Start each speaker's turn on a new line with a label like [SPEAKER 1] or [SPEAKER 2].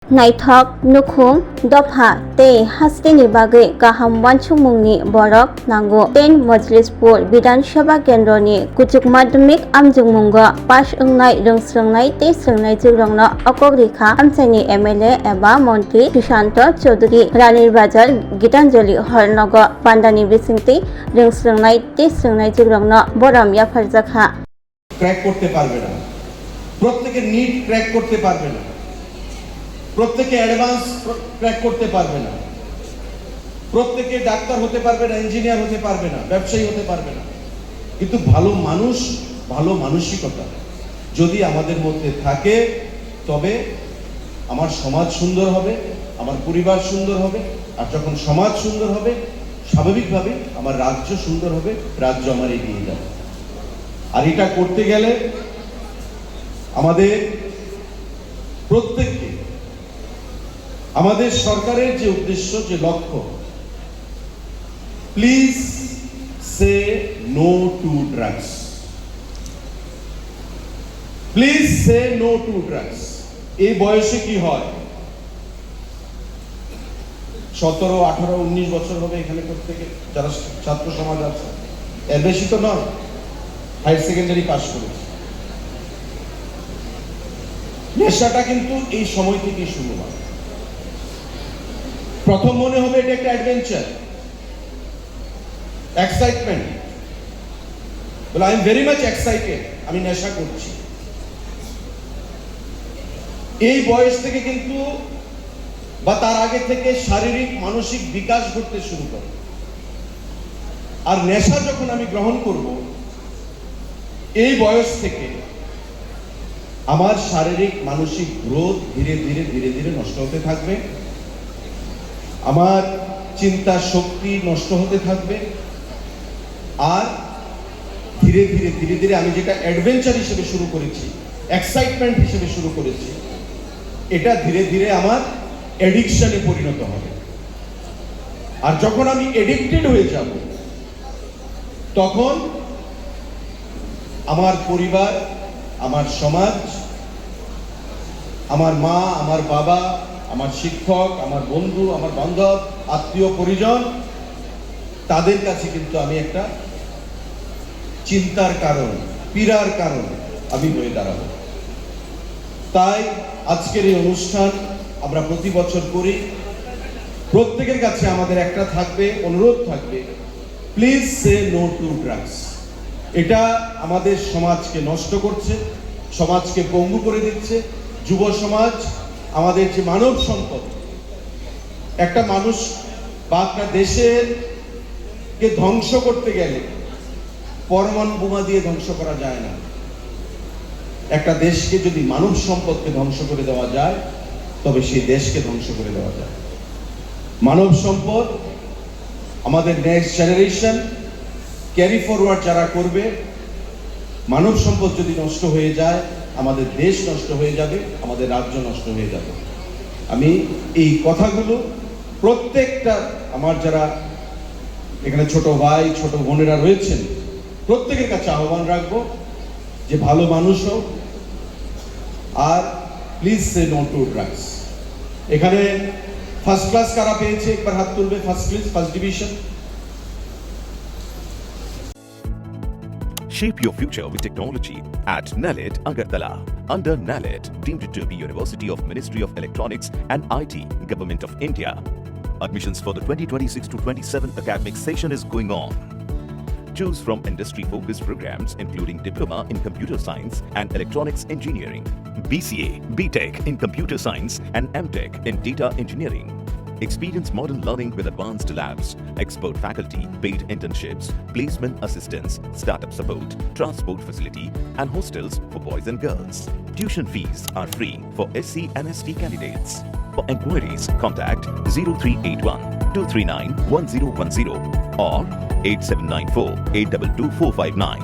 [SPEAKER 1] नायथक नुखुं दफा ते हास्टेनि बागै गाहाम वानसुंमुंनि बरक नांगौ 10 मजलिसपुर विधानसभा केन्द्रनि कुचुक माध्यमिक आमजुंमुंग पास ओंनाय रोंस्रोंनाय ते सोंनाय जुग्रंनो अकरिखा हामसायनि एमएलए एबा मन्त्री सुशांत चौधरी रानीर बाजार गीतांजलि हरनग बान्दानि बिसिंति रोंस्रोंनाय ते सोंनाय जुग्रंनो बरम याफारजाखा
[SPEAKER 2] ক্র্যাক করতে পারবে না, প্রত্যেকে নিট ক্র্যাক করতে পারবে না, প্রত্যেকে অ্যাডভান্স ক্র্যাক করতে পারবে না, প্রত্যেকে ডাক্তার হতে পারবে না, ইঞ্জিনিয়ার হতে পারবে না, ব্যবসায়ী হতে পারবে না। কিন্তু ভালো মানুষ, ভালো মানসিকতা যদি আমাদের মধ্যে থাকে তবে আমার সমাজ সুন্দর হবে, আমার পরিবার সুন্দর হবে, আর যখন সমাজ সুন্দর হবে স্বাভাবিকভাবে আমার রাজ্য সুন্দর হবে, রাজ্য আমার এগিয়ে যাবে। আর এটা করতে গেলে আমাদের প্রত্যেককে আমাদের সরকারের যে উদ্দেশ্য, যে লক্ষ্য, please say no to drugs, please say no to drugs. এই বয়সে কি হয়, 17, 18, 19 বছর হবে এখানে প্রত্যেকে যারা ছাত্র সমাজ আছে, এর বেশি তো নয়, হায়ার সেকেন্ডারি পাস করেছে। নেশাটা কিন্তু এই সময় থেকেই শুরু হয়। প্রথম মনে হবে এটা একটা অ্যাডভেঞ্চার, এক্সাইটমেন্ট, বলে I am very much excited, আমি নেশা করছি। এই বয়স থেকে কিন্তু বা তার আগে থেকে শারীরিক মানসিক বিকাশ ঘটতে শুরু করে। আর নেশা যখন আমি গ্রহণ করব এই বয়স থেকে আমার শারীরিক মানসিক গ্রোথ ধীরে ধীরে ধীরে ধীরে নষ্ট হতে থাকবে, আমার চিন্তা শক্তি নষ্ট হতে থাকবে, আর ধীরে ধীরে ধীরে ধীরে আমি যেটা অ্যাডভেঞ্চার হিসেবে শুরু করেছি, এক্সাইটমেন্ট হিসেবে শুরু করেছি, এটা ধীরে ধীরে আমার অ্যাডিকশনে পরিণত হবে। আর যখন আমি এডিক্টেড হয়ে যাব তখন আমার পরিবার, আমার সমাজ, আমার মা, আমার বাবা, আমার শিক্ষক, আমার বন্ধু, আমার বান্ধব, আত্মীয় পরিজন, তাদের কাছে কিন্তু আমি একটা চিন্তার কারণ, পীড়ার কারণ আমি হয়ে দাঁড়াবো। তাই আজকের এই অনুষ্ঠান আমরা প্রতি বছর করি। প্রত্যেকের কাছে আমাদের একটা থাকবে, অনুরোধ থাকবে, please say no to drugs. এটা আমাদের সমাজকে নষ্ট করছে, সমাজকে পঙ্গু করে দিচ্ছে। যুব সমাজ আমাদের যে মানব সম্পদ, একটা মানুষ বা একটা দেশের কে ধ্বংস করতে গেলে পরমাণু বোমা দিয়ে ধ্বংস করা যায় না। একটা দেশকে যদি মানব সম্পদকে ধ্বংস করে দেওয়া যায় তবে সেই দেশকে ধ্বংস করে দেওয়া যায়। মানব সম্পদ আমাদের নেক্সট জেনারেশন ক্যারি ফরওয়ার্ড যারা করবে, মানব সম্পদ যদি নষ্ট হয়ে যায় আমাদের দেশ নষ্ট হয়ে যাবে, আমাদের রাজ্য নষ্ট হয়ে যাবে। আমি এই কথাগুলো প্রত্যেকটা আমার যারা এখানে ছোট ভাই ছোট বোনেরা রয়েছেন প্রত্যেকের কাছে আহ্বান রাখবো যে ভালো মানুষ হোক, আর please say no to drugs. এখানে ফার্স্ট ক্লাস কারা পেয়েছে একবার হাত তুলবে, first class, first division.
[SPEAKER 3] Shape your future with technology at NALED Agartala. Under NALED, deemed to be University of Ministry of Electronics and IT, Government of India. Admissions for the 2026-27 academic session is going on. Choose from industry-focused programs including Diploma in Computer Science and Electronics Engineering, BCA, BTech in Computer Science and MTech in Data Engineering. Experience modern learning with advanced labs, expert faculty, paid internships, placement assistance, startup support, transport facility, and hostels for boys and girls. Tuition fees are free for SC and ST candidates. For enquiries, contact 0381 239 1010 or 8794 822 459.